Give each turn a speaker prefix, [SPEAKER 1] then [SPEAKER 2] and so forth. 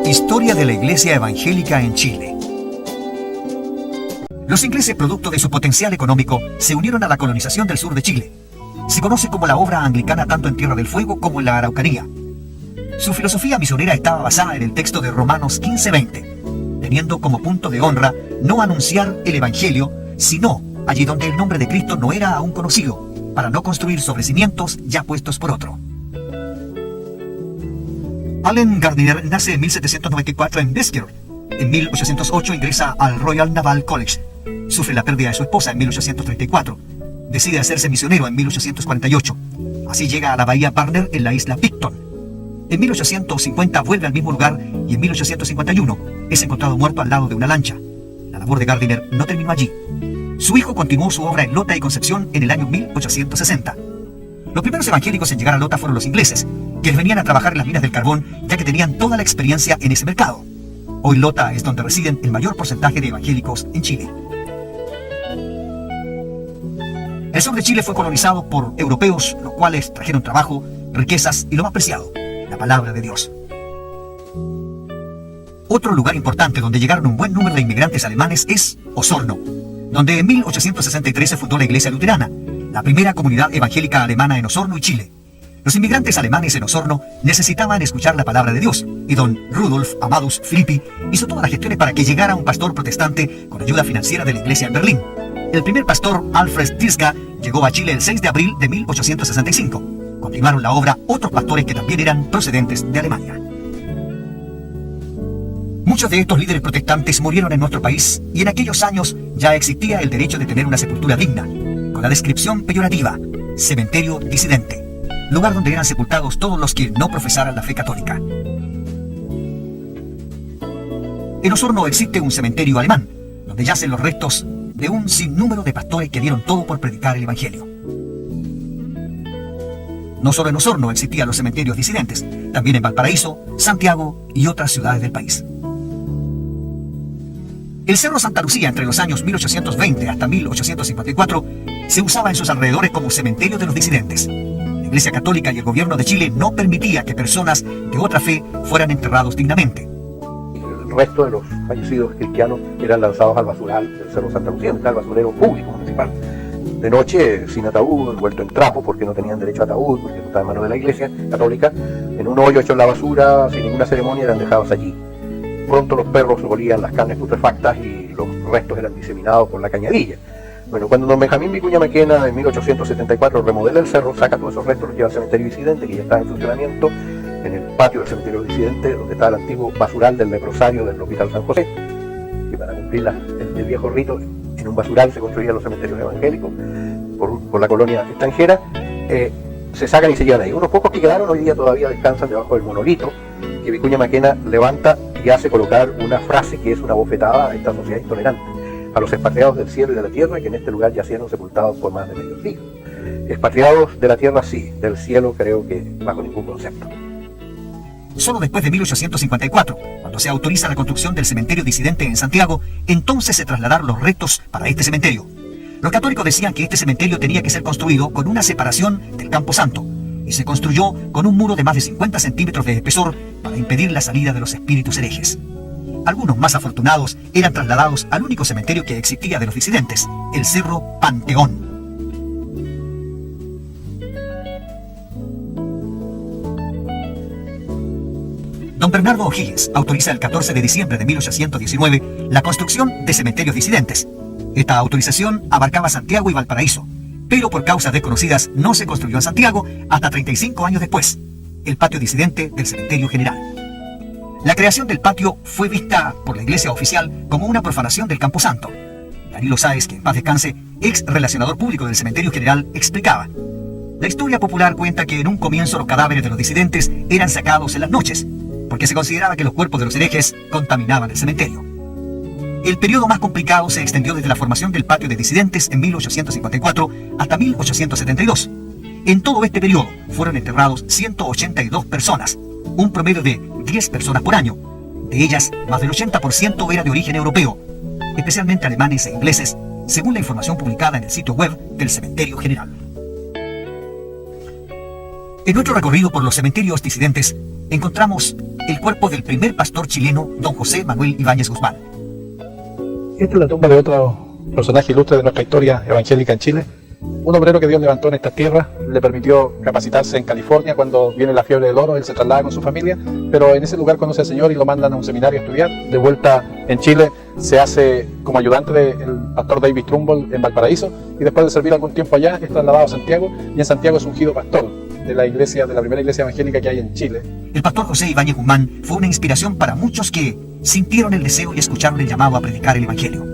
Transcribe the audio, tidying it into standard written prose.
[SPEAKER 1] Historia de la Iglesia Evangélica en Chile. Los ingleses, producto de su potencial económico, se unieron a la colonización del sur de Chile. Se conoce como la obra anglicana tanto en Tierra del Fuego como en la Araucanía. Su filosofía misionera estaba basada en el texto de Romanos 15:20, teniendo como punto de honra no anunciar el Evangelio, sino allí donde el nombre de Cristo no era aún conocido, para no construir sobre cimientos ya puestos por otro. Allen Gardiner nace en 1794 en Biscayne. En 1808 ingresa al Royal Naval College. Sufre la pérdida de su esposa en 1834. Decide hacerse misionero en 1848. Así llega a la bahía Barner en la isla Picton. En 1850 vuelve al mismo lugar y en 1851 es encontrado muerto al lado de una lancha. La labor de Gardiner no terminó allí. Su hijo continuó su obra en Lota y Concepción en el año 1860. Los primeros evangélicos en llegar a Lota fueron los ingleses, quienes venían a trabajar en las minas del carbón, ya que tenían toda la experiencia en ese mercado. Hoy Lota es donde residen el mayor porcentaje de evangélicos en Chile. El sur de Chile fue colonizado por europeos, los cuales trajeron trabajo, riquezas y lo más preciado, la palabra de Dios. Otro lugar importante donde llegaron un buen número de inmigrantes alemanes es Osorno, donde en 1863 se fundó la Iglesia Luterana, la primera comunidad evangélica alemana en Osorno y Chile. Los inmigrantes alemanes en Osorno necesitaban escuchar la palabra de Dios, y don Rudolf Amadus Philippi hizo todas las gestiones para que llegara un pastor protestante con ayuda financiera de la iglesia en Berlín. El primer pastor, Alfred Tisga, llegó a Chile el 6 de abril de 1865. Continuaron la obra otros pastores que también eran procedentes de Alemania. Muchos de estos líderes protestantes murieron en nuestro país, y en aquellos años ya existía el derecho de tener una sepultura digna, con la descripción peyorativa, cementerio disidente, lugar donde eran sepultados todos los que no profesaran la fe católica. En Osorno existe un cementerio alemán, donde yacen los restos de un sinnúmero de pastores que dieron todo por predicar el Evangelio. No solo en Osorno existían los cementerios disidentes, también en Valparaíso, Santiago y otras ciudades del país. El Cerro Santa Lucía, entre los años 1820 hasta 1854, se usaba en sus alrededores como cementerio de los disidentes. La Iglesia Católica y el gobierno de Chile no permitía que personas de otra fe fueran enterrados dignamente.
[SPEAKER 2] El resto de los fallecidos cristianos eran lanzados al basural del Cerro Santa Lucía, donde está el basurero público municipal. De noche, sin ataúd, envuelto en trapo, porque no tenían derecho a ataúd, porque no estaba en manos de la Iglesia Católica, en un hoyo hecho en la basura, sin ninguna ceremonia, eran dejados allí. Pronto los perros olían las carnes putrefactas y los restos eran diseminados por la cañadilla. Bueno, cuando don Benjamín Vicuña Maquena en 1874 remodela el cerro, saca todos esos restos, los lleva al cementerio disidente, que ya está en funcionamiento, en el patio del cementerio disidente, donde está el antiguo basural del leprosario del Hospital San José, que para cumplir el viejo rito, en un basural se construían los cementerios evangélicos por la colonia extranjera. Se sacan y se llevan ahí. Unos pocos que quedaron hoy día todavía descansan debajo del monolito que Vicuña Maquena levanta y hace colocar una frase que es una bofetada a esta sociedad intolerante, a los expatriados del cielo y de la tierra, que en este lugar ya yacieron sepultados por más de medio siglo. Expatriados de la tierra sí, del cielo creo que bajo ningún concepto.
[SPEAKER 1] Solo después de 1854, cuando se autoriza la construcción del cementerio disidente en Santiago, entonces se trasladaron los restos para este cementerio. Los católicos decían que este cementerio tenía que ser construido con una separación del Campo Santo, y se construyó con un muro de más de 50 centímetros de espesor para impedir la salida de los espíritus herejes. Algunos más afortunados eran trasladados al único cementerio que existía de los disidentes, el Cerro Panteón. Don Bernardo O'Higgins autoriza el 14 de diciembre de 1819 la construcción de cementerios disidentes. Esta autorización abarcaba Santiago y Valparaíso, pero por causas desconocidas no se construyó en Santiago hasta 35 años después, el patio disidente del Cementerio General. La creación del patio fue vista por la iglesia oficial como una profanación del Camposanto. Danilo Sáez, que en paz descanse, ex relacionador público del Cementerio General, explicaba: la historia popular cuenta que en un comienzo los cadáveres de los disidentes eran sacados en las noches, porque se consideraba que los cuerpos de los herejes contaminaban el cementerio. El periodo más complicado se extendió desde la formación del patio de disidentes en 1854 hasta 1872. En todo este periodo fueron enterrados 182 personas, un promedio de 10 personas por año. De ellas, más del 80% era de origen europeo, especialmente alemanes e ingleses, según la información publicada en el sitio web del Cementerio General. En nuestro recorrido por los cementerios disidentes, encontramos el cuerpo del primer pastor chileno, don José Manuel Ibáñez Guzmán.
[SPEAKER 3] Esta es la tumba de otro personaje ilustre de nuestra historia evangélica en Chile. Un obrero que Dios levantó en estas tierras, le permitió capacitarse en California cuando viene la fiebre del oro, él se traslada con su familia, pero en ese lugar conoce al Señor y lo mandan a un seminario a estudiar. De vuelta en Chile se hace como ayudante del pastor David Trumbull en Valparaíso y después de servir algún tiempo allá es trasladado a Santiago y en Santiago es ungido pastor de la primera iglesia evangélica que hay en Chile.
[SPEAKER 1] El pastor José Ibáñez Guzmán fue una inspiración para muchos que sintieron el deseo y escucharon el llamado a predicar el Evangelio.